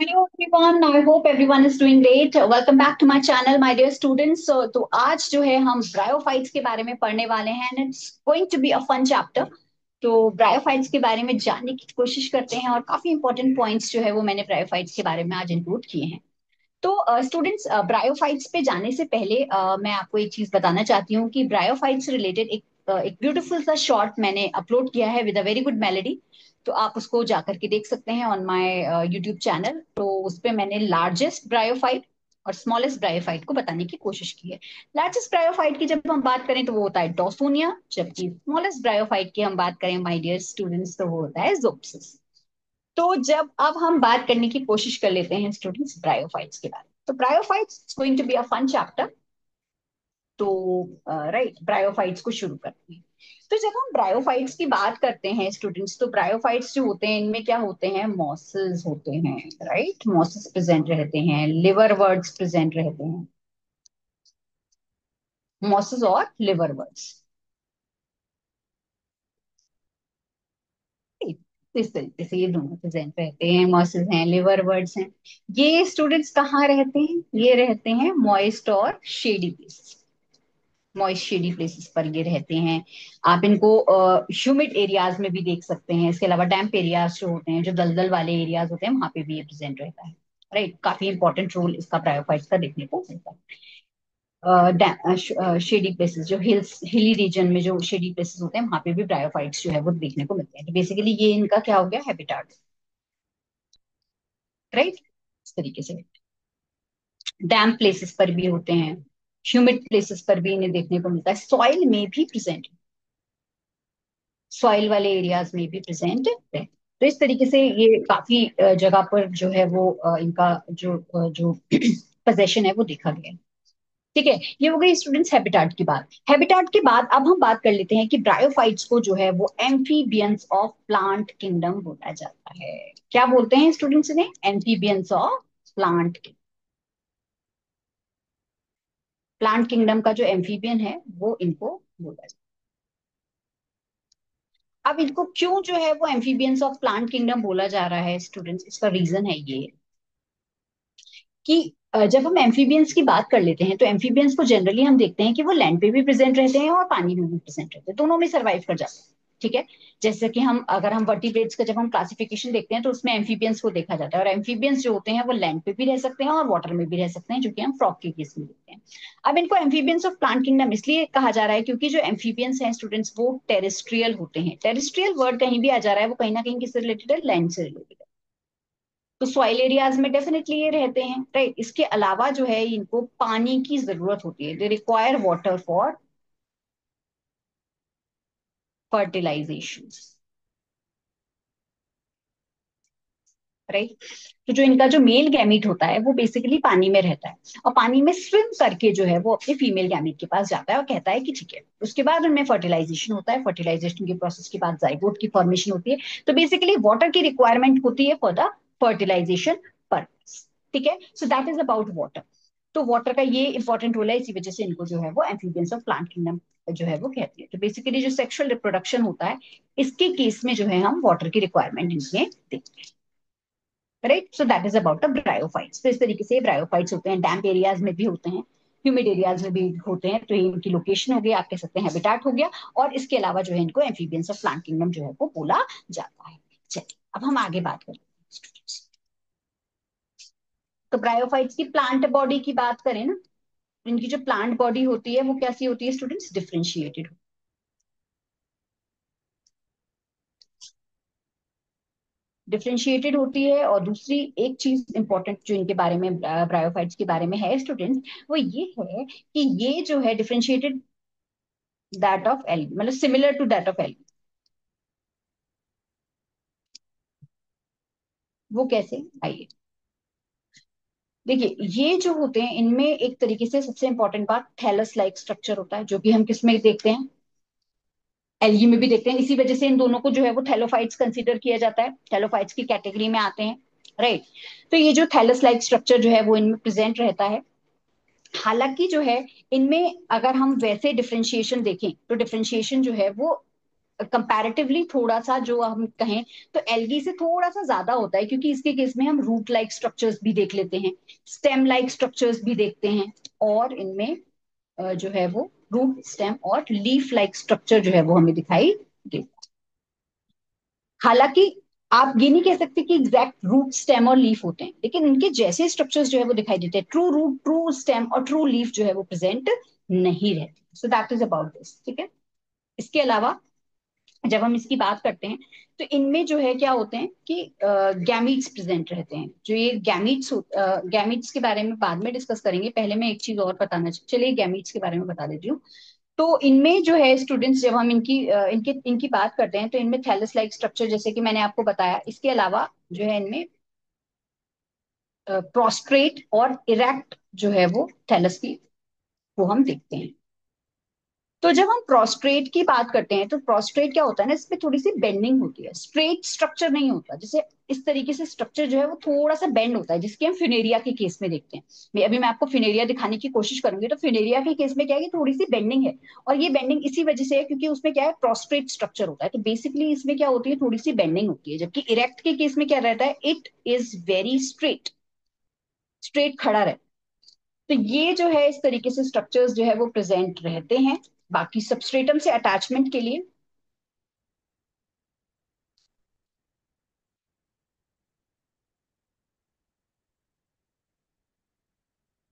Hello everyone, I hope everyone is doing great. Welcome back to my channel, my dear students. तो आज जो है हम bryophytes के बारे में पढ़ने वाले हैं and it's going to be a fun chapter. तो ब्रायोफाइट्स के बारे में जानने की कोशिश करते हैं और काफी इंपॉर्टेंट पॉइंट्स जो है वो मैंने ब्रायोफाइट्स के बारे में आज इंक्लूड किए हैं। तो स्टूडेंट्स, ब्रायोफाइट्स पे जाने से पहले मैं आपको एक चीज बताना चाहती हूँ कि ब्रायोफाइट्स से रिलेटेड एक ब्यूटीफुल सा शॉर्ट मैंने अपलोड किया है with a very good melody. तो आप उसको जाकर के देख सकते हैं ऑन माय यूट्यूब चैनल। तो उस पे मैंने लार्जेस्ट ब्रायोफाइट और स्मॉलेस्ट ब्रायोफाइट को बताने की कोशिश की है। लार्जेस्ट ब्रायोफाइट की जब हम बात करें तो वो होता है डॉसोनिया, जबकि स्मॉलेस्ट ब्रायोफाइट की हम बात करें माय डियर स्टूडेंट्स तो वो होता है जोप्सिस। तो जब अब हम बात करने की कोशिश कर लेते हैं स्टूडेंट्स ब्रायोफाइट्स के बारे में, तो bryophytes going to be a fun chapter. तो राइट, ब्रायोफाइट्स को शुरू करते हैं। तो जब हम ब्रायोफाइट्स की बात करते हैं स्टूडेंट्स, तो ब्रायोफाइट्स जो होते हैं इनमें क्या होते हैं, मॉसेस होते हैं। राइट, मॉसेस प्रेजेंट रहते हैं, लिवर वर्ड्स प्रेजेंट रहते हैं, मॉसेस और लिवर वर्ड्स। इस तरीके से ये दोनों प्रेजेंट रहते हैं, मॉसेस हैं, लिवर वर्ड्स हैं। ये स्टूडेंट्स कहाँ रहते हैं, ये रहते हैं मॉइस्ट और shady places. Moist shady places पर ये रहते हैं। आप इनको ह्यूमिड एरियाज में भी देख सकते हैं। इसके अलावा डैम्प एरियाज जो होते हैं, जो दलदल वाले एरियाज होते हैं, वहां पे भी ये प्रेजेंट रहता है। राइट, काफी इंपॉर्टेंट रोल इसका ब्रायोफाइट्स का देखने को मिलता है। शेडी प्लेसेस, जो हिली रीजन में जो शेडी प्लेसेस होते हैं, वहां पे भी ब्रायोफाइट्स जो है वो देखने को मिलते हैं। तो बेसिकली ये इनका क्या हो गया, हैबिटाट। राइट, इस तरीके से डैम्प प्लेसेस पर भी होते हैं, ह्यूमिड प्लेसेस पर भी इन्हें देखने को मिलता है, सॉइल में भी प्रेजेंट, सॉइल वाले एरियाज में भी प्रेजेंट है। तो इस तरीके से ये काफी जगह पर जो है वो इनका जो पोजेशन है वो देखा गया है। ठीक है, ये हो गई स्टूडेंट्स हैबिटाट की बात। हैबिटाट के बाद अब हम बात कर लेते हैं कि ब्रायोफाइट्स को जो है वो एम्फीबियंस ऑफ प्लांट किंगडम बोला जाता है। क्या बोलते हैं स्टूडेंट्स इन्हें, amphibians of plant. Plant kingdom का जो एम्फीबियन है वो इनको बोला जाता है। अब इनको क्यों जो है वो एम्फीबियंस ऑफ प्लांट किंगडम बोला जा रहा है स्टूडेंट्स, इसका रीजन है ये कि जब हम एम्फीबियंस की बात कर लेते हैं तो एम्फीबियंस को जनरली हम देखते हैं कि वो लैंड पे भी प्रेजेंट रहते हैं और पानी में भी प्रेजेंट रहते हैं, दोनों में सर्वाइव कर जाते हैं। ठीक है, जैसे कि हम अगर हम वर्टिब्रेट्स का जब हम क्लासिफिकेशन देखते हैं तो उसमें एम्फीबियंस को देखा जाता है, और एम्फीबियंस जो होते हैं वो लैंड पे भी रह सकते हैं और वाटर में भी रह सकते हैं, जो कि हम फ्रॉग के केस में देखते हैं। अब इनको एम्फीबियंस ऑफ प्लांट किंगडम इसलिए कहा जा रहा है क्योंकि जो एम्फीबियंस हैं स्टूडेंट्स वो टेरेस्ट्रियल होते हैं। टेरेस्ट्रियल वर्ड कहीं भी आ जा रहा है वो कहीं ना कहीं किससे रिलेटेड है, लैंड से रिलेटेड है। तो सॉइल एरियाज में डेफिनेटली ये रहते हैं। राइट, इसके अलावा जो है इनको पानी की जरूरत होती है, they require water for fertilisation. Right, तो जो इनका जो मेल गैमीट होता है वो बेसिकली पानी में रहता है, और पानी में स्विम करके जो है वो अपने फीमेल गैमीट के पास जाता है और कहता है कि ठीक है। उसके बाद उनमें फर्टिलाइजेशन होता है, फर्टिलाइजेशन के प्रोसेस के बाद जाइगोट की फॉर्मेशन होती है। तो बेसिकली वाटर की रिक्वायरमेंट होती है फॉर द फर्टिलाइजेशन पर्पस। ठीक है, so that is about water. तो वाटर का ये इंपॉर्टेंट रोल है, इसी वजह से इनको जो है वो एम्फीबियंस ऑफ प्लांट किंगडम जो है वो कहती है। तो बेसिकली जो सेक्सुअल रिप्रोडक्शन होता है, इसके केस में जो है हम वाटर की रिक्वायरमेंट इनमें देखते हैं। Right, so that is about the bryophytes. तो इस तरीके से ब्रायोफाइट्स होते हैं, डैम्प एरियाज में भी होते हैं, ह्यूमिड एरियाज में भी होते हैं। तो ये इनकी लोकेशन हो गई, आप कह सकते हैं हैबिटाट हो गया। और इसके अलावा जो है इनको एम्फीबियंस ऑफ प्लांट किंगडम जो है वो बोला जाता है। चलिए अब हम आगे बात करते हैं। तो ब्रायोफाइट्स की प्लांट बॉडी की बात करें ना, तो इनकी जो प्लांट बॉडी होती है वो कैसी होती है स्टूडेंट्स, डिफरेंशिएटेड। डिफरेंशिएटेड होती है। और दूसरी एक चीज इंपॉर्टेंट जो इनके बारे में, ब्रायोफाइट्स के बारे में है स्टूडेंट्स, वो ये है कि ये जो है डिफरेंशिएटेड दैट ऑफ एल्गी, मतलब similar to that of algae. वो कैसे, आइए देखिए। ये जो होते हैं इनमें एक तरीके से सबसे इंपॉर्टेंट बात थैलस लाइक स्ट्रक्चर होता है, जो कि हम किस में देखते हैं, एल्गी में भी देखते हैं। इसी वजह से इन दोनों को जो है वो थैलोफाइट्स कंसीडर किया जाता है, थैलोफाइट्स की कैटेगरी में आते हैं। राइट, तो ये जो थैलस लाइक स्ट्रक्चर जो है वो इनमें प्रेजेंट रहता है। हालांकि जो है इनमें अगर हम वैसे डिफरेंशिएशन देखें तो डिफरेंशिएशन जो है वो कंपैरेटिवली थोड़ा सा जो हम कहें तो एल्गी से थोड़ा सा ज्यादा होता है, क्योंकि इसके केस में हम रूट लाइक स्ट्रक्चर्स भी देख लेते हैं, स्टेम लाइक स्ट्रक्चर्स भी देखते हैं, और इनमें जो है वो रूट स्टेम और लीफ लाइक स्ट्रक्चर जो है वो हमें दिखाई देता है। हालांकि आप ये नहीं कह सकते कि एग्जैक्ट रूट स्टेम और लीफ होते हैं, लेकिन इनके जैसे स्ट्रक्चर्स जो है वो दिखाई देते हैं। ट्रू रूट, ट्रू स्टेम और ट्रू लीफ जो है वो प्रेजेंट नहीं रहती। सो दैट इज अबाउट दिस, ठीक है। इसके अलावा जब हम इसकी बात करते हैं तो इनमें जो है क्या होते हैं कि गैमीट्स प्रेजेंट रहते हैं। जो ये गैमीट्स, गैमीट्स के बारे में बाद में डिस्कस करेंगे, पहले मैं एक चीज और बताना चलिए गैमीट्स के बारे में बता देती हूँ। तो इनमें जो है स्टूडेंट्स, जब हम इनकी इनकी बात करते हैं तो इनमें थैलस लाइक स्ट्रक्चर, जैसे कि मैंने आपको बताया। इसके अलावा जो है इनमें प्रोस्ट्रेट और इरेक्ट जो है वो थैलस की, वो हम देखते हैं। तो जब हम प्रोस्ट्रेट की बात करते हैं तो प्रोस्ट्रेट क्या होता है ना, इसमें थोड़ी सी बेंडिंग होती है, स्ट्रेट स्ट्रक्चर नहीं होता। जैसे इस तरीके से स्ट्रक्चर जो है वो थोड़ा सा बेंड होता है, जिसके हम फिनेरिया के केस में देखते हैं। मैं आपको फिनेरिया दिखाने की कोशिश करूंगी। तो फिनेरिया के केस में क्या है कि थोड़ी सी बेंडिंग है, और ये बेंडिंग इसी वजह से है क्योंकि उसमें क्या है, प्रोस्ट्रेट स्ट्रक्चर होता है। तो बेसिकली इसमें क्या होती है, थोड़ी सी बेंडिंग होती है। जबकि इरेक्ट के केस में क्या रहता है, it is very straight, straight खड़ा रहता है। तो ये जो है इस तरीके से स्ट्रक्चर्स जो है वो प्रेजेंट रहते हैं। बाकी सबस्ट्रेटम से अटैचमेंट के लिए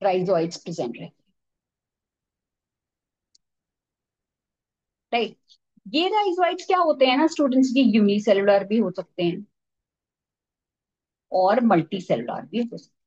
राइजोइड्स प्रेजेंट रहते हैं, राइट। ये राइजोइड्स क्या होते हैं ना स्टूडेंट्स, ये यूनिसेलुलर भी हो सकते हैं और मल्टी सेलुलर भी हो सकते हैं।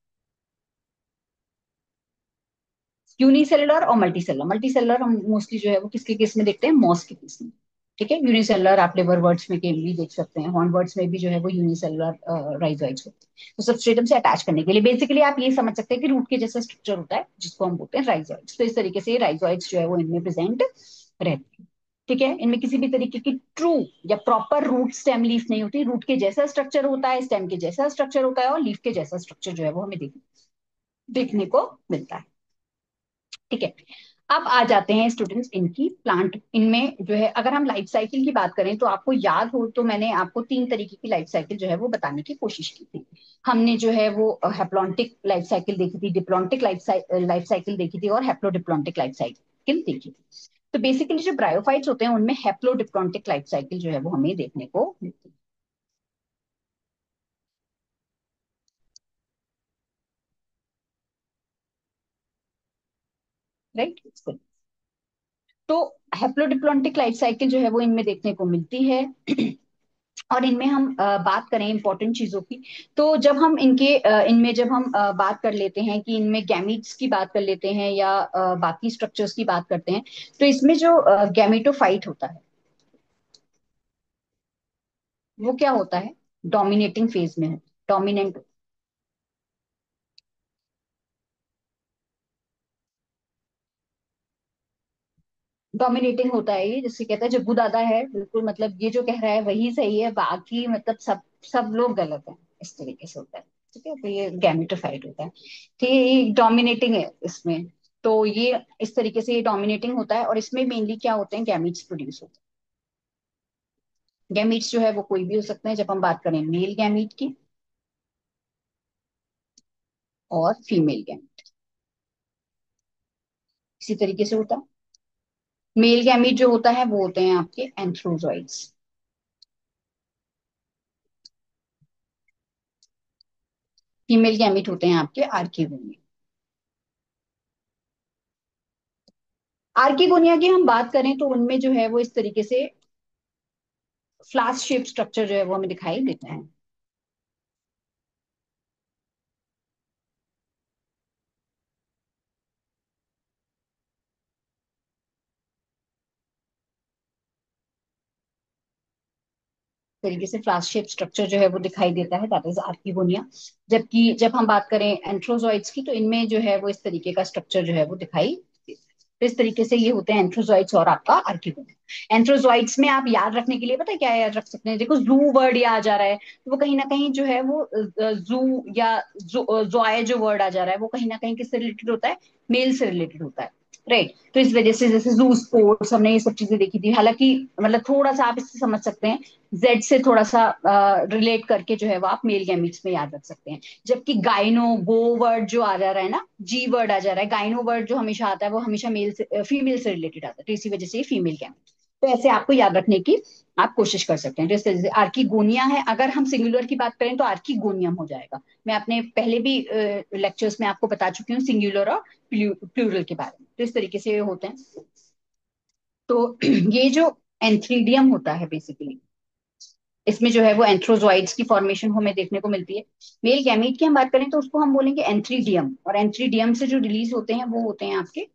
यूनिसेलुलर और मल्टी सेलुलर, मल्टी सेलुलर हम मोस्टली जो है वो किसके केस में देखते हैं, मॉस के केस में, ठीक है। यूनिसेलुलर आप लिवर वर्ड्स में के भी देख सकते हैं, हॉर्न वर्ड्स में भी जो है वो यूनिसेलुलर राइजोइड्स होते हैं। तो सबस्ट्रेटम से अटैच करने के लिए बेसिकली आप ये समझ सकते हैं कि रूट के जैसा स्ट्रक्चर होता है, जिसको हम बोलते हैं राइजोइड्स। तो इस तरीके से राइजोइड्स जो है वो इनमें प्रेजेंट रहते हैं, ठीक है। इनमें किसी भी तरीके की ट्रू या प्रॉपर रूट स्टेम लीफ नहीं होती। रूट के जैसा स्ट्रक्चर होता है, स्टेम के जैसा स्ट्रक्चर होता है, और लीफ के जैसा स्ट्रक्चर जो है वो हमें देखने को मिलता है, ठीक है। अब आ जाते हैं स्टूडेंट्स इनकी प्लांट, इनमें जो है अगर हम लाइफ साइकिल की बात करें तो आपको याद हो तो मैंने आपको 3 तरीके की लाइफ साइकिल जो है वो बताने की कोशिश की थी। हमने जो है वो हैप्लॉन्टिक लाइफ साइकिल देखी थी, डिप्लॉन्टिक लाइफ साइकिल देखी थी, और हैप्लोडिप्लॉन्टिक लाइफ साइकिल देखी थी। तो बेसिकली जो ब्रायोफाइट्स होते हैं उनमें हैप्लोडिप्लॉन्टिक लाइफ साइकिल जो है वो हमें देखने को मिलती है, राइट। तो हैप्लोडिप्लॉन्टिक लाइफ साइकिल जो है वो इनमें देखने को मिलती है। और इनमें हम बात करें इंपॉर्टेंट चीजों की, तो जब हम इनमें जब हम बात कर लेते हैं कि इनमें गैमीट्स की बात कर लेते हैं या बाकी स्ट्रक्चर्स की बात करते हैं, तो इसमें जो गैमेटोफाइट होता है वो क्या होता है, डोमिनेटिंग फेज में है, डोमिनेंट, डोमिनेटिंग होता है। ये जिससे कहता है जग्गू दादा है, बिल्कुल मतलब ये जो कह रहा है वही सही है, बाकी मतलब सब सब लोग गलत हैं, इस तरीके से होता है, ठीक है। तो ये गैमेटोफाइट होता है, ठीक है। ये डोमिनेटिंग है इसमें। तो ये इस तरीके से ये डोमिनेटिंग होता है, और इसमें मेनली क्या होते हैं, गैमीट्स प्रोड्यूस होते हैं। गैमीट्स जो है वो कोई भी हो सकते हैं, जब हम बात करें मेल गैमीट की और फीमेल गैमीट, इसी तरीके से होता है। मेल गैमीट जो होता है वो होते हैं आपके एंथ्रोजॉइड्स, फीमेल गैमीट होते हैं आपके आर्किगोनिया। आर्किगोनिया की हम बात करें तो उनमें जो है वो इस तरीके से फ्लास्क शेप स्ट्रक्चर जो है वो हमें दिखाई देता है। तरीके से फ्लास्क शेप स्ट्रक्चर जो है वो दिखाई देता है, दैट इज आर्किगोनिया। जबकि जब हम बात करें एंथ्रोजॉइड्स की, तो इनमें जो है वो इस तरीके का स्ट्रक्चर जो है वो दिखाई देता है। तो इस तरीके से ये होते हैं एंथ्रोजॉइड्स और आपका आर्किगोनिया। एंथ्रोजॉइड्स में आप याद रखने के लिए पता है क्या याद रख सकते हैं, देखो जू वर्ड या आ जा रहा है, तो वो कहीं ना कहीं जो है वो जू या जोआय जो वर्ड आ जा रहा है वो कहीं ना कहीं किससे रिलेटेड होता है, मेल से रिलेटेड होता है। राइट। तो इस वजह से जैसे जू स्पोर्ट्स हमने ये सब चीजें देखी थी, हालांकि मतलब थोड़ा सा आप इससे समझ सकते हैं, जेड से थोड़ा सा रिलेट करके जो है वो आप मेल गैमीट्स में याद रख सकते हैं। जबकि गाइनो गो वर्ड जो आ जा रहा है ना, जी वर्ड आ जा रहा है, गाइनो वर्ड जो हमेशा आता है वो हमेशा मेल से फीमेल से रिलेटेड आता है, तो इसी वजह से ये फीमेल गैमीट। तो ऐसे आपको याद रखने की आप कोशिश कर सकते हैं। जैसे जैसे आर्कीगोनिया है, अगर हम सिंगुलर की बात करें तो आर्कीगोनियम हो जाएगा। मैं अपने पहले भी लेक्चर्स में आपको बता चुकी हूँ सिंगुलर और प्लूरल के बारे में, तो इस तरीके से ये होते हैं। तो ये जो एंथ्रीडियम होता है बेसिकली, इसमें जो है वो एंथ्रोजॉइड्स की फॉर्मेशन हमें देखने को मिलती है। मेल गैमीट की हम बात करें तो उसको हम बोलेंगे एंथ्रीडियम, और एंथ्रीडियम से जो रिलीज होते हैं वो होते हैं आपके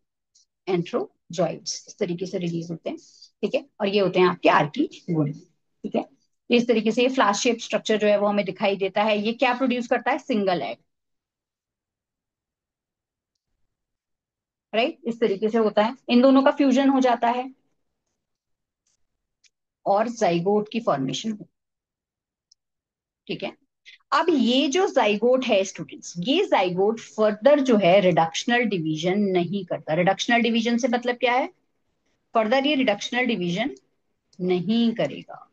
एंथ्रोजॉइड्स, इस तरीके से रिलीज होते हैं। ठीक है, और ये होते हैं आपके आर्कीगोनियम। ठीक है, तो इस तरीके से ये फ्लाश शेप स्ट्रक्चर जो है वो हमें दिखाई देता है। ये क्या प्रोड्यूस करता है? Single egg. राइट, इस तरीके से होता है, इन दोनों का फ्यूजन हो जाता है और जाइगोट की फॉर्मेशन होती है। ठीक है, अब ये जो जाइगोट है स्टूडेंट्स, ये जाइगोट फर्दर जो है रिडक्शनल डिवीजन नहीं करता। रिडक्शनल डिवीजन से मतलब क्या है? फर्दर ये रिडक्शनल डिवीजन नहीं करेगा।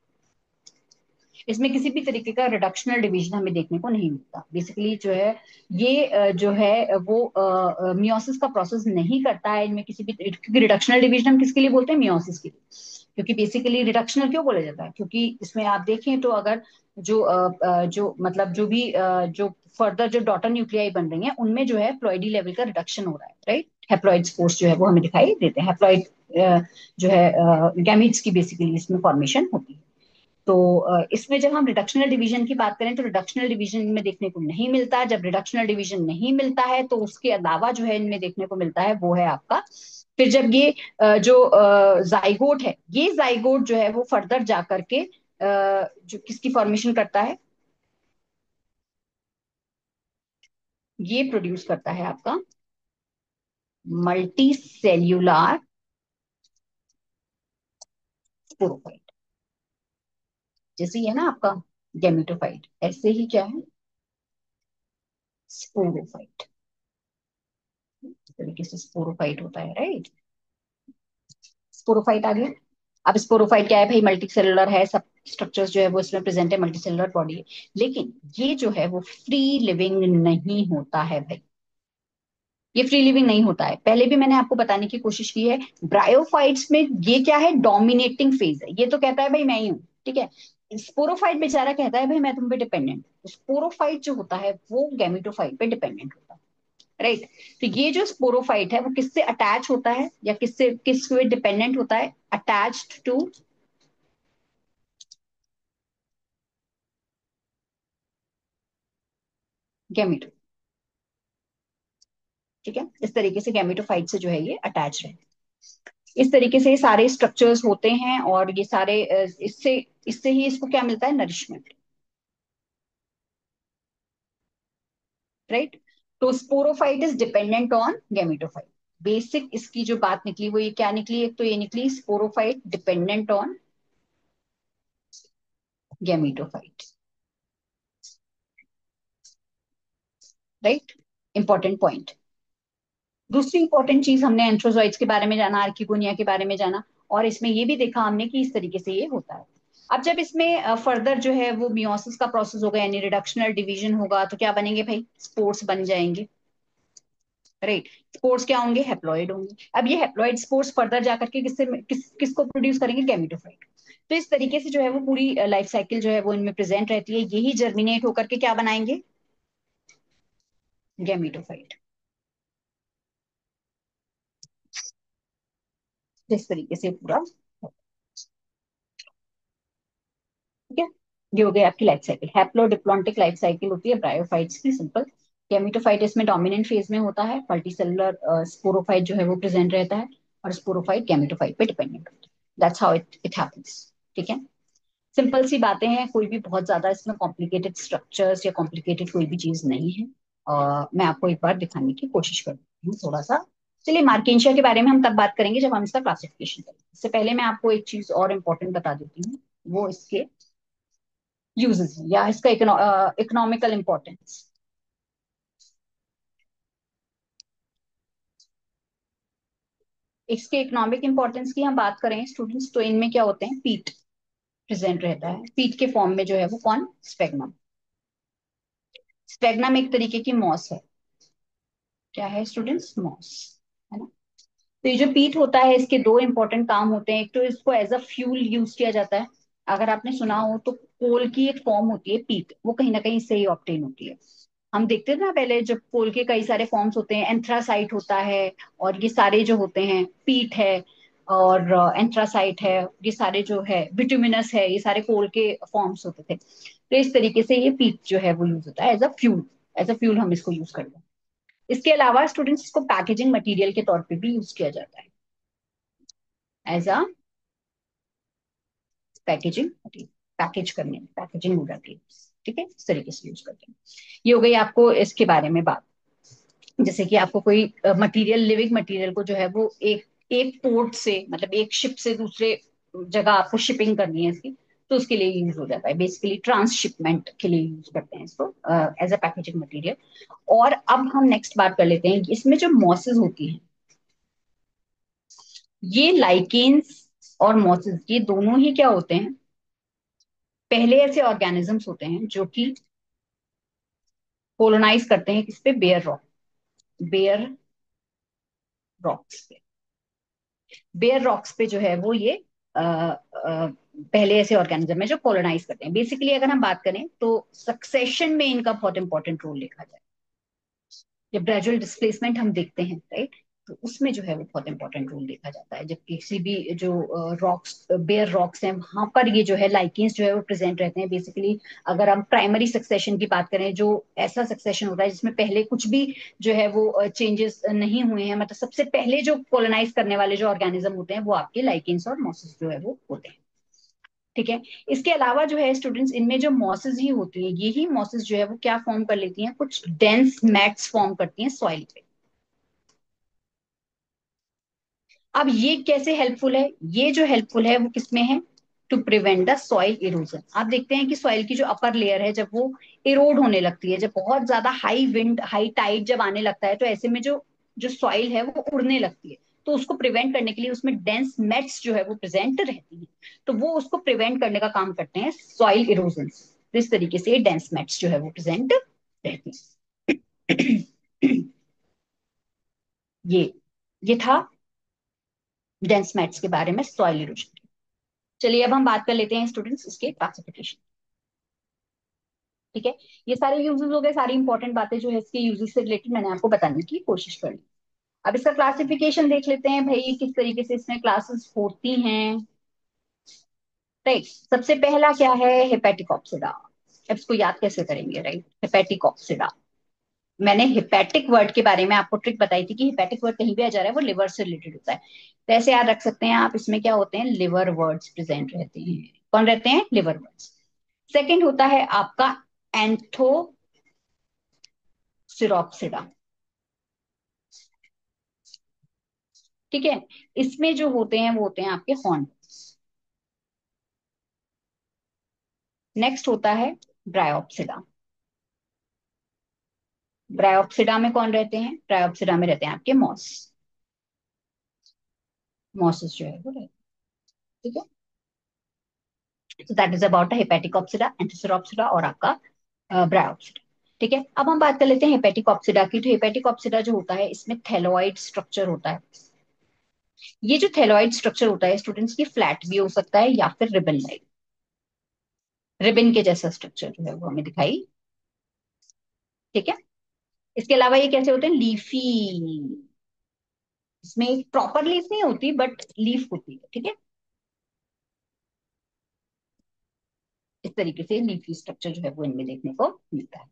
इसमें किसी भी तरीके का रिडक्शनल डिवीजन हमें देखने को नहीं मिलता। बेसिकली जो है ये जो है वो मियोसिस का प्रोसेस नहीं करता है इनमें किसी भी, क्योंकि रिडक्शनल डिवीजन हम किसके लिए बोलते हैं? मियोसिस के लिए। क्योंकि बेसिकली रिडक्शनल क्यों बोला जाता है? क्योंकि इसमें आप देखें तो अगर जो जो मतलब जो भी जो फर्दर जो डॉटर न्यूक्लियाई बन रही हैं उनमें जो है प्लॉइडी लेवल का रिडक्शन हो रहा है। राइट, हैप्लॉइड स्पोर्स जो है वो हमें दिखाई देते हैं। हैप्लॉइड जो है गैमीट्स की बेसिकली इसमें फॉर्मेशन होती है। तो इसमें जब हम रिडक्शनल डिवीजन की बात करें तो रिडक्शनल डिवीजन इनमें देखने को नहीं मिलता। जब रिडक्शनल डिवीजन नहीं मिलता है तो उसके अलावा जो है इनमें देखने को मिलता है वो है आपका, फिर जब ये जो जाइगोट है, ये जाइगोट जो है वो फर्दर जा करके जो किसकी फॉर्मेशन करता है? ये प्रोड्यूस करता है आपका मल्टी सेल्यूलर स्पोरोफाइट। जैसे ही है ना आपका गैमेटोफाइट, ऐसे ही क्या है? स्पोरोफाइट। इस तरीके से स्पोरोफाइट होता है। राइट, स्पोरोफाइट आ गया। अब स्पोरोफाइट क्या है भाई? मल्टी सेलुलर है, सब स्ट्रक्चर्स जो है वो इसमें प्रेजेंट है, मल्टी सेलुलर बॉडी है। लेकिन ये जो है वो फ्री लिविंग नहीं होता है भाई। ये फ्री लिविंग नहीं होता है, पहले भी मैंने आपको बताने की कोशिश की है। ब्रायोफाइट्स में ये क्या है? डोमिनेटिंग फेज है। ये तो कहता है भाई मैं ही हूँ। ठीक है, स्पोरोफाइट बेचारा कहता है भाई मैं तुम पे डिपेंडेंट। स्पोरोफाइट जो होता है वो गैमेटोफाइट पे डिपेंडेंट होता है। राइट, तो ये जो स्पोरोफाइट है वो किससे अटैच होता है या किससे किस पे डिपेंडेंट होता है? अटैच्ड टू गैमेटो। ठीक है, इस तरीके से गैमेटोफाइट से जो है ये अटैच है। इस तरीके से ये सारे स्ट्रक्चर्स होते हैं और ये सारे इससे इससे ही इसको क्या मिलता है? नरिशमेंट। राइट, तो sporophyte is dependent on gametophyte. Basic इसकी जो बात निकली वो ये क्या निकली? एक तो ये निकली sporophyte dependent on gametophyte. Right, important point. दूसरी इंपॉर्टेंट चीज, हमने एंथ्रोजॉइड्स के बारे में जाना, आर्किगोनिया के बारे में जाना, और इसमें ये भी देखा हमने कि इस तरीके से ये होता है। अब जब इसमें फर्दर जो है वो मियोसिस का प्रोसेस होगा यानी रिडक्शनल डिवीजन होगा तो क्या बनेंगे भाई? स्पोर्स बन जाएंगे। राइट, स्पोर्स क्या होंगे? हैप्लॉइड होंगे। अब ये हैप्लॉइड स्पोर्स फर्दर जाकर के किसको प्रोड्यूस करेंगे? गैमेटोफाइट। तो इस तरीके से जो है वो पूरी लाइफ साइकिल जो है वो इनमें प्रेजेंट रहती है। यही जर्मिनेट होकर के क्या बनाएंगे? गैमेटोफाइट। इस तरीके से पूरा। ठीक है, ये हो गई आपकी life cycle. Haplodiplontic life cycle होती है ब्रायोफाइट्स की, सिंपल। गैमेटोफाइट इसमें डोमिनेंट फेज में होता है, मल्टीसेलुलर स्पोरोफाइट जो है वो प्रेजेंट रहता है, और स्पोरोफाइट गैमेटोफाइट पे डिपेंडेंट होता है। That's how it happens. ठीक है, सिंपल सी बातें हैं, कोई भी बहुत ज्यादा इसमें कॉम्प्लिकेटेड स्ट्रक्चर्स या कॉम्प्लिकेटेड कोई भी चीज नहीं है। मैं आपको एक बार दिखाने की कोशिश करती हूँ थोड़ा सा। चलिए, मार्केंशिया के बारे में हम तब बात करेंगे जब हम इसका क्लासिफिकेशन करेंगे। इससे पहले मैं आपको एक चीज और इम्पोर्टेंट बता देती हूँ, वो इसके यूजेस है या इसका इकोनॉमिकल इंपॉर्टेंस। इसके इकोनॉमिक इंपॉर्टेंस की हम बात करें स्टूडेंट्स, तो इनमें क्या होते हैं, पीट प्रेजेंट रहता है। पीट के फॉर्म में जो है वो कौन, स्पेगनम। स्पेगनम एक तरीके की मॉस है। क्या है स्टूडेंट्स, मॉस, है ना। तो ये जो पीट होता है, इसके दो इंपॉर्टेंट काम होते हैं। एक तो इसको एज अ फ्यूल यूज किया जाता है। अगर आपने सुना हो तो कोल की एक फॉर्म होती है पीट, वो कहीं ना कहीं इससे ही ऑब्टेन होती है। हम देखते थे ना पहले, जब कोल के कई सारे फॉर्म्स होते हैं, एंथ्रासाइट होता है, और ये सारे जो होते हैं, पीट है और एंथ्रासाइट है, ये सारे जो है बिटुमिनस है, ये सारे कोल के फॉर्म्स होते थे। तो इस तरीके से ये पीट जो है वो यूज होता है as a fuel. As a fuel हम इसको यूज करते हैं। इसके अलावा स्टूडेंट्स, इसको पैकेजिंग मटेरियल के तौर पे भी यूज किया जाता है, as a packaging material. Package करने में पैकेजिंग हो जाती है, ठीक है, इस तरीके से यूज करते हैं। ये हो गई आपको इसके बारे में बात। जैसे कि आपको कोई मटेरियल, लिविंग मटेरियल को जो है वो एक एक पोर्ट से, मतलब एक शिप से दूसरे जगह आपको शिपिंग करनी है इसकी, तो उसके लिए यूज हो जाता है। बेसिकली ट्रांसशिपमेंट के लिए यूज करते हैं इसको एज अ पैकेजिंग मटेरियल। और अब हम नेक्स्ट बात कर लेते हैं, इसमें जो मॉसेस होती हैं, ये लाइकेन्स और मॉसेस, ये दोनों ही क्या होते हैं, पहले ऐसे ऑर्गेनिजम्स होते हैं जो कि कोलोनाइज करते हैं किस पे, बेयर रॉक, बेयर रॉक्स पे। बेयर रॉक्स पे जो है वो ये पहले ऐसे ऑर्गेनिज्म है जो कॉलोनाइज करते हैं। बेसिकली अगर हम बात करें तो सक्सेशन में इनका बहुत इंपॉर्टेंट रोल देखा जाए। जब ग्रेजुअल डिस्प्लेसमेंट हम देखते हैं, राइट, तो उसमें जो है वो बहुत इंपॉर्टेंट रोल देखा जाता है। जब किसी भी जो रॉक्स, बेयर रॉक्स हैं, वहां पर ये जो है लाइकेंस जो है वो प्रेजेंट रहते हैं। बेसिकली अगर हम प्राइमरी सक्सेशन की बात करें, जो ऐसा सक्सेशन होता है जिसमें पहले कुछ भी जो है वो चेंजेस नहीं हुए हैं, मतलब सबसे पहले जो कॉलोनाइज करने वाले जो ऑर्गेनिज्म होते हैं वो आपके लाइकेंस और मॉसेस जो है वो होते हैं, ठीक है। इसके अलावा जो है स्टूडेंट्स, इनमें जो मॉसेस ही होती है, यही मॉसेस जो है वो क्या फॉर्म कर लेती हैं, कुछ डेंस मैट्स फॉर्म करती हैं सॉइल पे। अब ये कैसे हेल्पफुल है, ये जो हेल्पफुल है वो किसमें है, to prevent the soil erosion. आप देखते हैं कि सॉइल की जो अपर लेयर है, जब वो इरोड होने लगती है, जब बहुत ज्यादा हाई विंड, हाई टाइड जब आने लगता है, तो ऐसे में जो जो सॉइल है वो उड़ने लगती है। तो उसको प्रिवेंट करने के लिए उसमें डेंस मेट्स जो है वो प्रेजेंट रहती है। तो वो उसको प्रिवेंट करने का काम करते हैं सॉइल इरोजन। तो इस तरीके से डेंस मेट्स जो है वो प्रेजेंट रहती है। ये ये था डेंस मेट्स के बारे में, सॉइल इरोजन। चलिए अब हम बात कर लेते हैं स्टूडेंट्स इसके क्लासिफिकेशन, ठीक है। ये सारे यूजेस हो गए, सारी इंपॉर्टेंट बातें जो है इसके यूजेस से रिलेटेड मैंने आपको बताने की कोशिश करी। अब इसका क्लासिफिकेशन देख लेते हैं भाई, किस तरीके से इसमें क्लासेस होती हैं। राइट, सबसे पहला क्या है, हेपेटिक ऑप्सिडा। अब इसको याद कैसे करेंगे, राइट, हेपेटिक ऑप्सिडा। मैंने हिपैटिक वर्ड के बारे में आपको ट्रिक बताई थी कि हिपैटिक वर्ड कहीं भी आ जा रहा है वो लिवर से रिलेटेड होता है। तो ऐसे याद रख सकते हैं आप, इसमें क्या होते हैं, लिवर वर्ड्स प्रेजेंट रहते हैं। कौन रहते हैं, लिवर वर्ड्स। सेकंड होता है आपका एंथोसिरोप्सिडा, ठीक है। इसमें जो होते हैं वो होते हैं आपके हॉर्न। नेक्स्ट होता है ब्रायोप्सिडा। ब्रायोप्सिडा में कौन रहते हैं, ब्रायोप्सिडा में रहते हैं आपके मॉस, मॉसेस जो है वो रहते हैं, ठीक है। So that is about Hepaticopsida, Anthocerotopsida और आपका ब्रायोप्सिडा, ठीक है। अब हम बात कर लेते हैं हेपेटिक ऑप्सिडा की। तो हेपेटिक ऑप्सिडा जो होता है, इसमें थैलोइड स्ट्रक्चर होता है। ये जो थैलोइड स्ट्रक्चर होता है स्टूडेंट्स की, फ्लैट भी हो सकता है या फिर रिबन लाइक, रिबन के जैसा स्ट्रक्चर जो है वो हमें दिखाई, ठीक है। इसके अलावा ये कैसे होते हैं, लीफी। इसमें एक प्रॉपर लीफ नहीं होती बट लीफ होती है, ठीक है। इस तरीके से लीफी स्ट्रक्चर जो है वो इनमें देखने को मिलता है।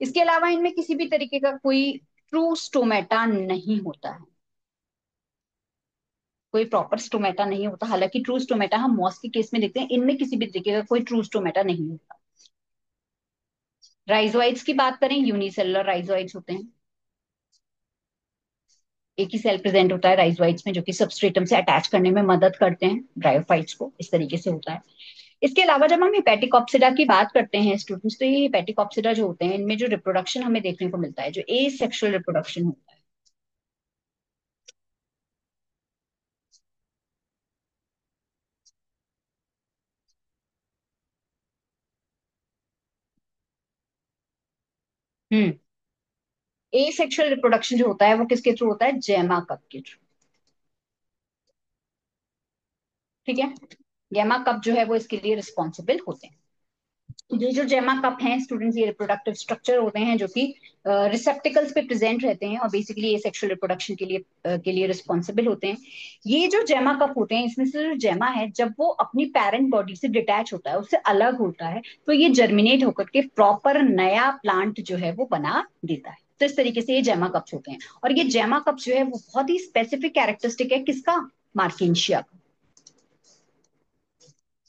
इसके अलावा इनमें किसी भी तरीके का कोई ट्रू स्टोमेटा नहीं होता है, कोई प्रॉपर स्टोमेटा नहीं होता। हालांकि ट्रू स्टोमेटा हम मॉस के केस में देखते हैं, इनमें किसी भी तरीके का कोई ट्रू स्टोमेटा नहीं होता। राइजोइड्स की बात करें, यूनिसेलुलर राइजोइड्स होते हैं, एक ही सेल प्रेजेंट होता है राइजोइड्स में, जो कि सबस्ट्रेटम से अटैच करने में मदद करते हैं ब्रायोफाइट्स को, इस तरीके से होता है। इसके अलावा जब हम हेपेटिक ऑप्सिडा की बात करते हैं स्टूडेंट्स, तो ये हेपेटिक ऑप्सिडा जो होते हैं, इनमें जो रिप्रोडक्शन हमें देखने को मिलता है, जो ए सेक्सुअल रिप्रोडक्शन होता है, हम्म। ए सेक्सुअल रिप्रोडक्शन जो होता है वो किसके थ्रू होता है? जैमा कप के थ्रू। ठीक है। गैमा कप जो है वो इसके लिए रिस्पॉन्सिबल होते हैं। ये जो जेमा कप हैं स्टूडेंट्स, ये रिप्रोडक्टिव स्ट्रक्चर होते हैं जो कि रिसेप्टिकल्स पे प्रेजेंट रहते हैं और बेसिकली ये सेक्सुअल रिप्रोडक्शन के लिए रिस्पॉन्सिबल होते हैं। ये जो जेमा कप होते हैं, इसमें से जो जेमा है जब वो अपनी पेरेंट बॉडी से डिटैच होता है, उससे अलग होता है, तो ये जर्मिनेट होकर के प्रॉपर नया प्लांट जो है वो बना देता है। तो इस तरीके से ये जेमा कप्स होते हैं। और ये जेमा कप जो है वो बहुत ही स्पेसिफिक कैरेक्टरिस्टिक है किसका? मार्किंशिया।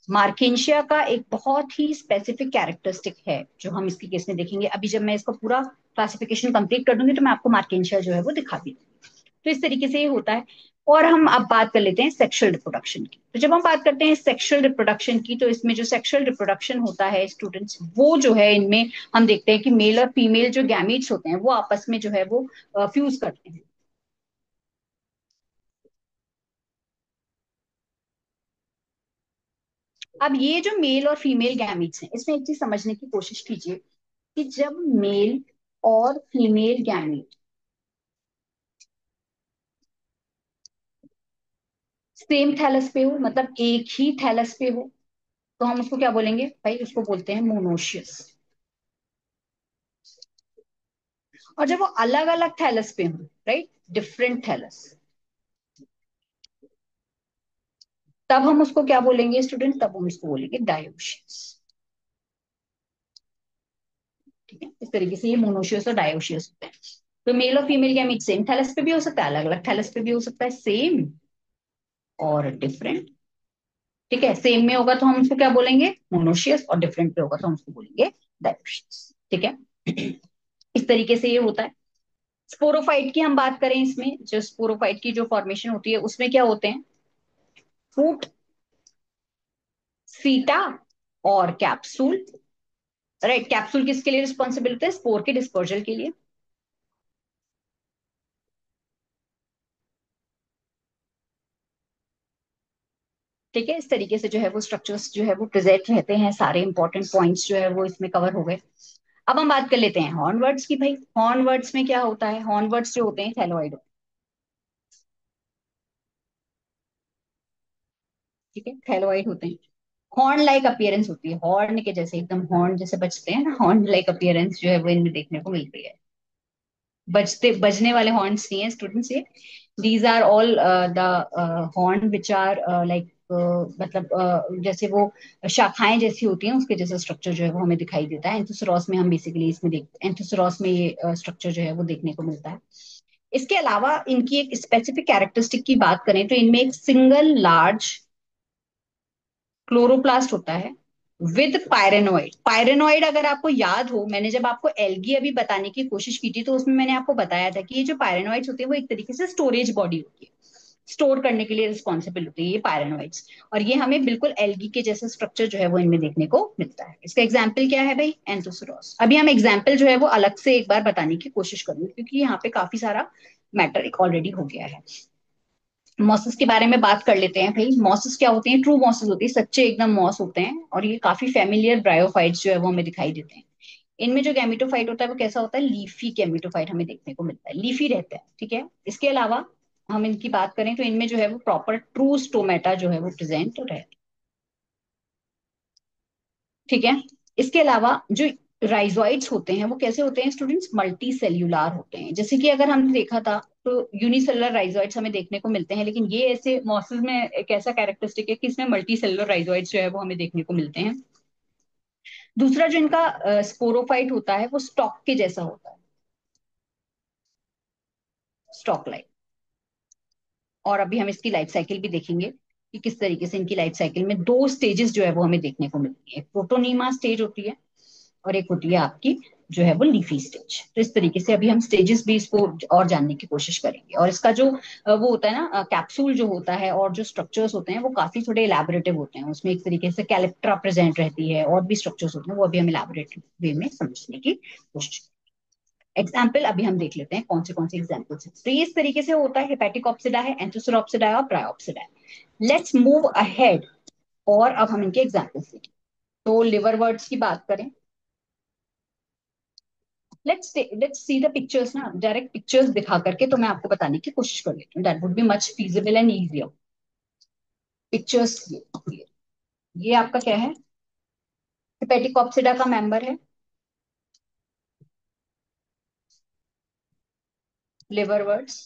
मार्केंशिया का एक बहुत ही स्पेसिफिक कैरेक्टरिस्टिक है जो हम इसकी केस में देखेंगे। अभी जब मैं इसका पूरा क्लासिफिकेशन कंप्लीट कर दूंगी तो मैं आपको मार्केंशिया जो है वो दिखा भी दूंगी। तो इस तरीके से ये होता है। और हम अब बात कर लेते हैं सेक्सुअल रिप्रोडक्शन की। तो जब हम बात करते हैं सेक्सुअल रिप्रोडक्शन की, तो इसमें जो सेक्सुअल रिप्रोडक्शन होता है स्टूडेंट्स, वो जो है इनमें हम देखते हैं कि मेल और फीमेल जो गैमीट्स होते हैं वो आपस में जो है वो फ्यूज करते हैं। अब ये जो मेल और फीमेल गैमीट्स हैं, इसमें एक चीज समझने की कोशिश कीजिए कि जब मेल और फीमेल गैमीट सेम थैलस पे हो, मतलब एक ही थैलस पे हो, तो हम उसको क्या बोलेंगे भाई? उसको बोलते हैं मोनोशियस। और जब वो अलग अलग थैलस पे हो, राइट, डिफरेंट थैलस, तब हम उसको क्या बोलेंगे स्टूडेंट? तब हम उसको बोलेंगे डायोशियस। ठीक है, इस तरीके से ये मोनोशियस और डायोशियस होते हैं। तो मेल और फीमेल गैमीट सेम थैलस पे भी हो सकता है, अलग अलग थैलस पे भी हो सकता है, सेम और डिफरेंट। ठीक है, सेम में होगा तो हम उसको क्या बोलेंगे? मोनोशियस, और डिफरेंट पे होगा तो हम उसको बोलेंगे डायोशियस। ठीक है। इस तरीके से ये होता है। स्पोरोफाइट की हम बात करें, इसमें जो स्पोरोफाइट की जो फॉर्मेशन होती है उसमें क्या होते हैं? फूट, सीटा और कैप्सूल। राइट, कैप्सूल किसके लिए रिस्पॉन्सिबल होते हैं? स्पोर के डिस्पर्जल के लिए। ठीक है, इस तरीके से जो है वो स्ट्रक्चर्स जो है वो प्रेजेंट रहते हैं। सारे इंपॉर्टेंट पॉइंट्स जो है वो इसमें कवर हो गए। अब हम बात कर लेते हैं हॉर्नवर्ड्स की। भाई हॉर्नवर्ड्स में क्या होता है? हॉर्नवर्ड्स जो होते हैं थैलोइड। ठीक है, थैलोइड होते हैं। हॉर्न लाइक अपीयरेंस होती है, हॉर्न के जैसे, एकदम हॉर्न जैसे बजते हैं ना, हॉर्न लाइक अपीयरेंस जो है वो इनमें देखने को मिलती है। बजते बजने वाले हॉर्न्स नहीं है स्टूडेंट्स ये। These are all the horn which are like, मतलब जैसे वो शाखाएं जैसी होती हैं, उसके जैसा स्ट्रक्चर जो है वो हमें दिखाई देता है। एंथोसोरॉस में हम बेसिकली इसमें देखते हैं, एंथोसोरॉस में ये स्ट्रक्चर जो है वो देखने को मिलता है। इसके अलावा इनकी एक स्पेसिफिक कैरेक्टरिस्टिक की बात करें तो इनमें एक सिंगल लार्ज क्लोरोप्लास्ट होता है विद पायरेनोइड। पायरेनोइड अगर आपको याद हो, मैंने जब आपको एल्गी अभी बताने की कोशिश की थी तो उसमें मैंने आपको बताया था कि ये जो पायरेनोइड्स होते हैं वो एक तरीके से स्टोरेज बॉडी होती है, स्टोर करने के लिए रिस्पॉन्सिबल होती है ये पायरेनोइड्स। और ये हमें बिल्कुल एल्गी के जैसा स्ट्रक्चर जो है वो इनमें देखने को मिलता है। इसका एग्जाम्पल क्या है भाई? एंथोसोरस। अभी हम एग्जाम्पल जो है वो अलग से एक बार बताने की कोशिश करूंगी क्योंकि यहाँ पे काफी सारा मैटर ऑलरेडी हो गया है। मॉसेस के बारे में बात कर लेते हैं भाई। मॉसेस क्या होते हैं? ट्रू मॉसेस होती है, सच्चे एकदम मॉस होते हैं, और ये काफी फेमिलियर ब्रायोफाइट्स जो है वो हमें दिखाई देते हैं। इनमें जो गैमिटोफाइट होता है वो कैसा होता है? लीफी गैमिटोफाइट हमें देखने को मिलता है, लीफी रहता है। ठीक है, इसके अलावा हम इनकी बात करें तो इनमें जो है वो प्रॉपर ट्रू स्टोमेटा जो है वो प्रेजेंट रहता है। ठीक है, इसके अलावा जो राइजोइड्स होते हैं वो कैसे होते हैं स्टूडेंट्स? मल्टी सेल्यूलर होते हैं। जैसे कि अगर हमने देखा था तो यूनिसेलुलर राइजोइड्स हमें देखने को मिलते हैं, लेकिन ये ऐसे मॉसेस में एक ऐसा कैरेक्टरिस्टिक है कि इसमें मल्टी सेल्यूलर राइजोइड्स जो है वो हमें देखने को मिलते हैं। दूसरा जो इनका स्पोरोफाइट होता है वो स्टॉक के जैसा होता है, स्टॉक लाइक। और अभी हम इसकी लाइफ साइकिल भी देखेंगे कि किस तरीके से इनकी लाइफ साइकिल में दो स्टेजेस जो है वो हमें देखने को मिलती है। एक प्रोटोनीमा स्टेज होती है और एक होती है आपकी जो है वो लीफी स्टेज। तो इस तरीके से अभी हम स्टेजेस भी इसको और जानने की कोशिश करेंगे। और इसका जो वो होता है ना कैप्सूल जो होता है और जो स्ट्रक्चर्स होते हैं वो काफी थोड़े इलेबोरेटिव होते हैं। उसमें एक तरीके से कैलेप्ट्रा प्रेजेंट रहती है और भी स्ट्रक्चर्स होते हैं, वो अभी हम इलेबोरेटिव वे में समझने की कोशिश। एग्जाम्पल अभी हम देख लेते हैं कौन से एग्जाम्पल्स हैं। तो ये इस तरीके से होता है, हेपेटिक ऑप्सिडा है, एंथोसर ऑप्सिडा है और ब्रायोप्सिडा है। Let's move ahead. और अब हम इनके एग्जाम्पल्स देखें। तो लिवर वर्ड्स की बात करें लेट्स सी द पिक्चर्स ना, डायरेक्ट पिक्चर्स दिखा करके तो मैं आपको बताने की कोशिश कर लेती हूँ, that would be much feasible and easier. Pictures, ये आपका क्या है, हेपेटिकॉप्सिडा का मेंबर है, लिवरवर्ट्स।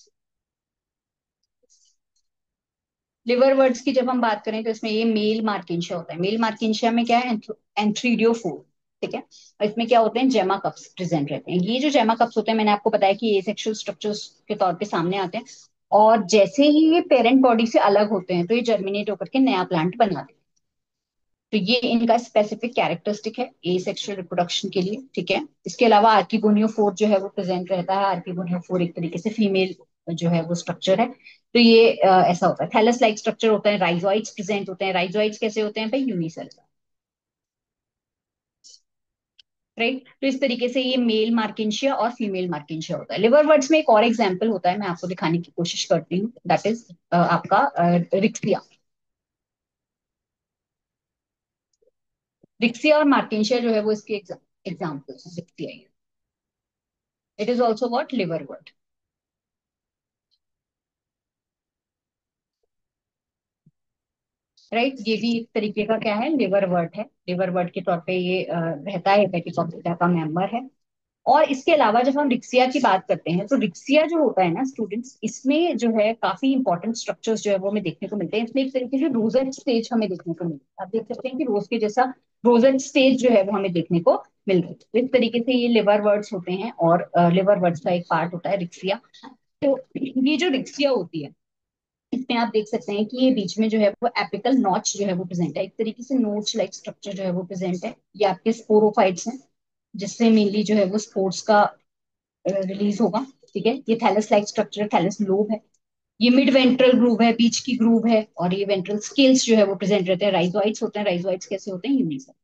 लिवरवर्ट्स की जब हम बात करें तो इसमें ये मेल मार्किंशिया होता है। मेल मार्किंशिया में क्या है, एंथ्रीडियोफोर, ठीक है। और इसमें क्या होते हैं, जेमा कप्स प्रेजेंट रहते हैं। ये जो जेमा कप्स होते हैं, मैंने आपको बताया कि ये सेक्सुअल स्ट्रक्चर्स के तौर पे सामने आते हैं, और जैसे ही ये पेरेंट बॉडी से अलग होते हैं तो ये जर्मिनेट होकर के नया प्लांट बनाते हैं। तो ये इनका स्पेसिफिक कैरेक्टरिस्टिक है ए सेक्सुअल रिप्रोडक्शन के लिए, ठीक है। इसके अलावा आर्किगोनियोफोर जो है वो प्रेजेंट रहता है। आर्किगोनियोफोर एक तरीके से फीमेल जो है वो स्ट्रक्चर है। तो ये ऐसा होता है, थैलस लाइक स्ट्रक्चर होता है। राइजोइड्स प्रेजेंट होते हैं। राइजोइड्स कैसे होते हैं भाई, यूनिसेलुलर, राइट। तो इस तरीके से ये मेल मार्किंशिया और फीमेल मार्किंशिया होता है। लिवर वर्ड्स में एक और एग्जाम्पल होता है, मैं आपको दिखाने की कोशिश करती हूँ, दैट इज आपका रिक्सिया। रिक्सिया और मार्किंशिया जो है वो इसके एग्जाम्पल्स हैं, Riccia. It is also what, liver word, right. ये भी एक तरीके का क्या है, लिवर वर्ड है। लिवर वर्ड के तौर पे ये रहता है, हेपेटिकॉप्सिडा का मेंबर है। और इसके अलावा जब हम रिक्सिया की बात करते हैं, तो रिक्सिया जो होता है ना स्टूडेंट्स, इसमें जो है काफी इंपॉर्टेंट स्ट्रक्चर्स जो है वो हमें देखने को मिलते हैं। इसमें एक तरीके से रोजेट स्टेज हमें देखने को मिलता है। आप देख सकते हैं कि रोज के जैसा रोजेट स्टेज जो है वो हमें देखने को मिल रही है। तो इस तरीके से ये लिवर वर्ड्स होते हैं, और लिवर वर्ड्स का एक पार्ट होता है रिक्सिया। तो ये जो रिक्सिया होती है, इसमें आप देख सकते हैं कि ये बीच में जो है वो एपिकल नॉच जो है वो प्रेजेंट है। एक तरीके से नोच लाइक स्ट्रक्चर जो है वो प्रेजेंट है। ये आपके स्पोरोफाइट्स हैं, जिससे मेनली जो है वो स्पोर्स का रिलीज होगा, ठीक है। ये thallus like structure, thallus lobe है। ये मिड वेंट्रल ग्रूव है, बीच की ग्रूव है, और ये वेंट्रल स्केल्स जो है वो प्रेजेंट रहते हैं। राइजोइड्स होते हैं। राइजोइड्स कैसे होते हैं, यूनिसेल,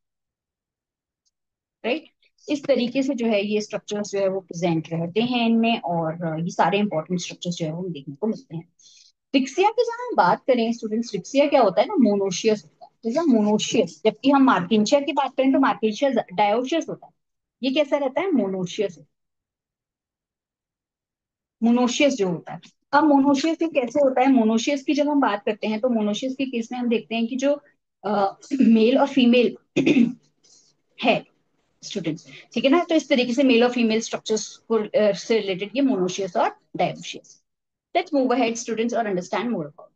राइट। इस तरीके से जो है ये स्ट्रक्चर्स जो है वो प्रेजेंट रहते हैं इनमें, और ये सारे इंपॉर्टेंट स्ट्रक्चर्स जो है वो देखने को मिलते हैं। रिक्सिया की जब हम बात करें स्टूडेंट्स, रिक्सिया क्या होता है ना, मोनोशियस होता है, ठीक है, मोनोशियस। जबकि हम मार्किंशिया की बात करें तो मार्किंशिया डायोशियस होता है। ये कैसा रहता है, मोनोशियस। मोनोशियस जो होता है, अब मोनोशियस ये कैसे होता है, मोनोशियस की जब हम बात करते हैं तो मोनोशियस के केस में हम देखते हैं कि जो मेल और फीमेल है स्टूडेंट्स, ठीक है ना। तो इस तरीके से मेल और फीमेल स्ट्रक्चर्स को से रिलेटेड ये मोनोशियस और dioecious. Let's move ahead students और अंडरस्टैंड मोर अबाउट।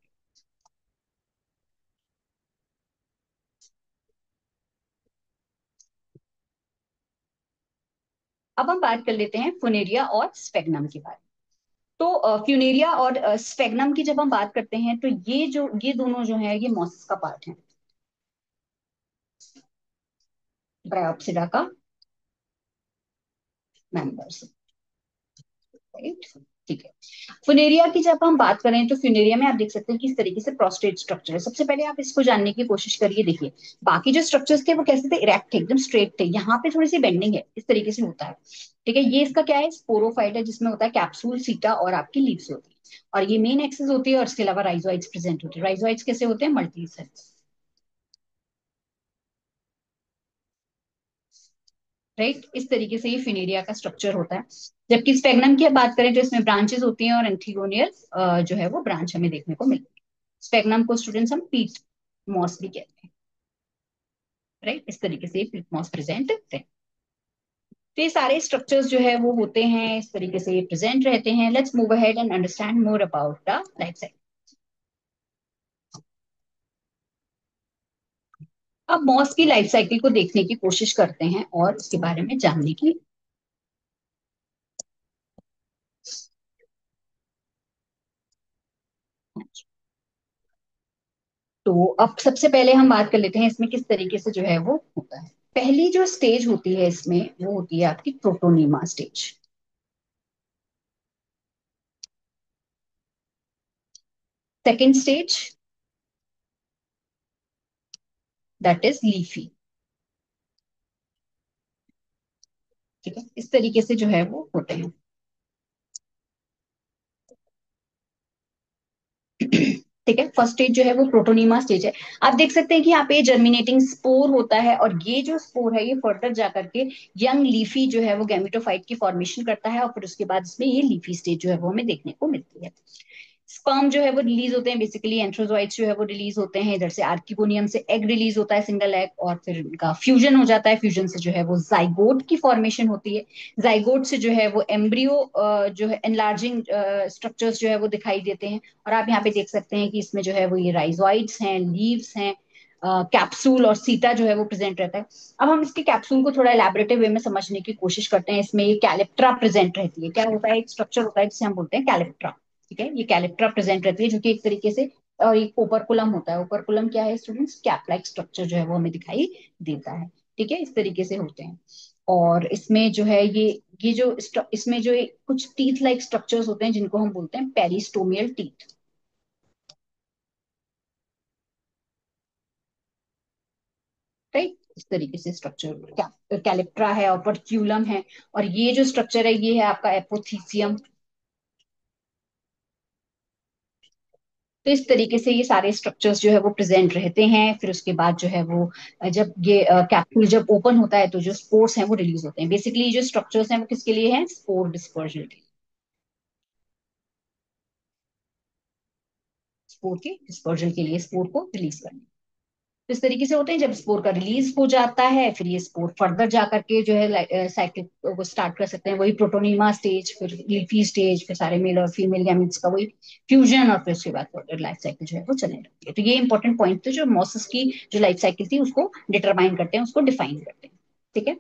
अब हम बात कर लेते हैं फुनेरिया और स्फेग्नम के बारे में। तो फ्यूनेरिया और स्फेग्नम की जब हम बात करते हैं तो ये दोनों जो है ये मॉसिस का पार्ट है, ब्रायोप्सिडा का मेंबर्स, राइट, ठीक है। फुनेरिया की जब हम बात करें तो फ्यूनेरिया में आप देख सकते हैं कि इस तरीके से प्रोस्टेट स्ट्रक्चर है। सबसे पहले आप इसको जानने की कोशिश करिए, देखिए बाकी जो स्ट्रक्चर्स थे वो कैसे थे, इरेक्ट थे, एकदम स्ट्रेट थे। यहाँ पे थोड़ी सी बेंडिंग है, इस तरीके से होता है, ठीक है। ये इसका क्या है, स्पोरोफाइट है, जिसमें होता है कैप्सूल, सीटा और आपकी लीव्स होती है। और ये मेन एक्सिस होती है, और इसके अलावा राइजोइड्स प्रेजेंट होते हैं। राइजोइड्स कैसे होते हैं, मल्टी सेल्स, राइट। इस तरीके से ये फिनेरिया का स्ट्रक्चर होता है। जबकि स्पेगनम की बात करें तो इसमें ब्रांचेस होती हैं, और एंटीगोनियल जो है वो ब्रांच हमें देखने को मिलती है। स्पेगनम को स्टूडेंट्स हम पीट मॉस भी कहते हैं, राइट। इस तरीके से पीट मॉस प्रेजेंट करते हैं। तो ये सारे स्ट्रक्चर्स जो है वो होते हैं, इस तरीके से ये प्रेजेंट रहते हैं। Let's move ahead and understand more about the life cycle. अब मॉस की लाइफ साइकिल को देखने की कोशिश करते हैं और उसके बारे में जानने की। तो अब सबसे पहले हम बात कर लेते हैं इसमें किस तरीके से जो है वो होता है। पहली जो स्टेज होती है इसमें, वो होती है आपकी protonema stage. Second stage, that is leafy, ठीक है। इस तरीके से जो है वो होते हैं। ठीक है, फर्स्ट स्टेज जो है वो प्रोटोनीमा स्टेज है। आप देख सकते हैं कि यहाँ पे जर्मिनेटिंग स्पोर होता है, और ये जो स्पोर है ये फर्दर जाकर के यंग लीफी जो है वो गैमेटोफाइट की फॉर्मेशन करता है, और फिर उसके बाद इसमें ये लीफी स्टेज जो है वो हमें देखने को मिलती है। स्पर्म जो है वो रिलीज होते हैं, बेसिकली एंथ्रोजोइट्स जो है वो रिलीज होते हैं, इधर से आर्किगोनियम से एग रिलीज होता है, सिंगल एग, और फिर उनका फ्यूजन हो जाता है, फ्यूजन से जो है वो जाइगोट की फॉर्मेशन होती है। जाइगोट से जो है वो एम्ब्रियो जो है एनलार्जिंग स्ट्रक्चर्स जो है वो दिखाई देते हैं। और आप यहाँ पे देख सकते हैं कि इसमें जो है वो ये राइजोइड्स हैं, लीव्स हैं, कैप्सूल और सीटा जो है वो प्रेजेंट रहता है। अब हम इसके कैप्सूल को थोड़ा इलेबोरेटिव वे में समझने की कोशिश करते हैं। इसमें ये कैलिप्ट्रा प्रेजेंट रहती है। क्या होता है, एक स्ट्रक्चर होता है जिसे हम बोलते हैं कैलिप्ट्रा। ठीक है, ये कैलिप्ट्रा प्रेजेंट रहती है, जो कि एक तरीके से, और एक ओपरकुलम होता है। ओपरकुलम क्या है स्टूडेंट्स, कैप लाइक स्ट्रक्चर जो है वो हमें दिखाई देता है। ठीक है, इस तरीके से होते हैं। और इसमें जो है ये जो इसमें जो कुछ टीथ लाइक स्ट्रक्चर्स होते हैं जिनको हम बोलते हैं पेरिस्टोमियल टीथ। राइट, इस तरीके से स्ट्रक्चर कैलिप्ट्रा है, और पर्क्यूलम है, और ये जो स्ट्रक्चर है ये है आपका एपोथीसियम। तो इस तरीके से ये सारे स्ट्रक्चर्स जो है वो प्रेजेंट रहते हैं। फिर उसके बाद जो है वो जब ये कैप्सूल जब ओपन होता है तो जो स्पोर्स हैं वो रिलीज होते हैं। बेसिकली जो स्ट्रक्चर्स हैं वो किसके लिए हैं, स्पोर डिस्पर्जन के लिए, स्पोर के डिस्पर्जन के लिए, स्पोर को रिलीज करने। तो इस तरीके से होते हैं। जब स्पोर का रिलीज हो जाता है फिर ये स्पोर फर्दर जा करके जो है साइकिल को स्टार्ट कर सकते हैं, वही प्रोटोनीमा स्टेज, फिर लीफी स्टेज, फिर सारे मेल और फीमेल गैमेट्स का वही फ्यूजन, और फिर उसके बाद फर्दर लाइफ साइकिल जो है वो चलने लगती है। तो ये इंपॉर्टेंट पॉइंट थे जो मोसस की जो लाइफ साइकिल थी उसको डिटरमाइन करते हैं, उसको डिफाइन करते हैं। ठीक है,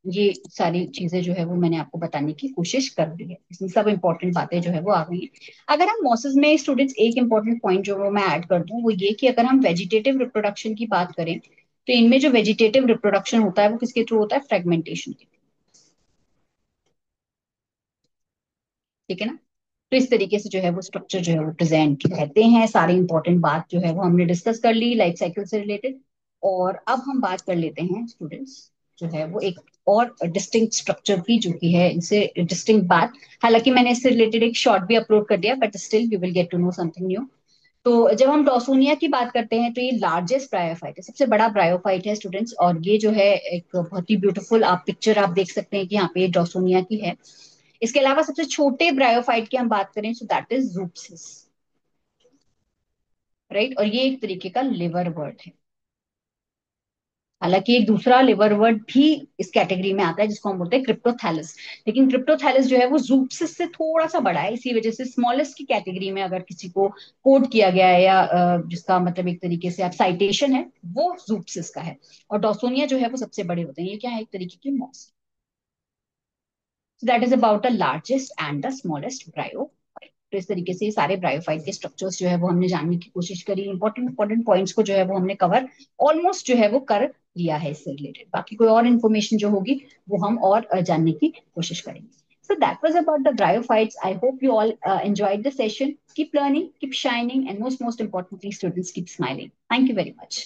ये सारी चीजें जो है वो मैंने आपको बताने की कोशिश कर दी है, इसमें सब इंपॉर्टेंट बातें जो है वो आ गई हैं। अगर हम मोसेस में स्टूडेंट्स एक इंपॉर्टेंट पॉइंट जो वो मैं ऐड कर दूं, वो ये कि अगर हम वेजिटेटिव रिप्रोडक्शन की बात करें तो इनमें जो वेजिटेटिव रिप्रोडक्शन होता है वो किसके थ्रू होता है, फ्रेगमेंटेशन के। ठीक है ना। तो इस तरीके से जो है वो स्ट्रक्चर जो है वो प्रेजेंट रहते हैं। सारी इंपॉर्टेंट बात जो है वो हमने डिस्कस कर ली लाइफ साइकिल से रिलेटेड। और अब हम बात कर लेते हैं स्टूडेंट्स जो है वो एक और डिस्टिंक्ट स्ट्रक्चर की, जो कि है इनसे डिस्टिंक्ट बात। हालांकि मैंने इससे रिलेटेड एक शॉर्ट भी अपलोड कर दिया, but still you will get to know something new. तो जब हम डॉसोनिया की बात करते हैं तो ये लार्जेस्ट ब्रायोफाइट है, सबसे बड़ा ब्रायोफाइट है स्टूडेंट्स। और ये जो है एक बहुत ही ब्यूटीफुल आप पिक्चर आप देख सकते हैं कि यहाँ पे डॉसोनिया की है। इसके अलावा सबसे छोटे ब्रायोफाइट की हम बात करें तो दैट इज जूप्सिस। राइट, और ये एक तरीके का लिवर वर्ड है। हालांकि एक दूसरा लिवर वर्ड भी इस कैटेगरी में आता है जिसको हम बोलते हैं क्रिप्टोथैलस। लेकिन क्रिप्टोथैलस जो है वो जूप्सिस से थोड़ा सा बड़ा है, इसी वजह से स्मॉलेस्ट की कैटेगरी में अगर किसी को कोड किया गया है, या जिसका मतलब एक तरीके से आप साइटेशन है, वो जूप्सिस का है। और डॉसोनिया जो है वो सबसे बड़े होते हैं। ये क्या है, एक तरीके की moss. That is about the largest and the smallest bryo. तो इस तरीके से सारे ब्रायोफाइट के स्ट्रक्चर्स जो है वो हमने जानने की कोशिश करी। इंपॉर्टेंट इंपॉर्टेंट पॉइंट्स को जो है वो हमने कवर ऑलमोस्ट जो है वो कर लिया है इससे रिलेटेड। बाकी कोई और इन्फॉर्मेशन जो होगी वो हम और जानने की कोशिश करेंगे। So that was about the bryophytes. I hope you all enjoyed the session. Keep learning, keep shining, and most importantly, students keep smiling. Thank you very much.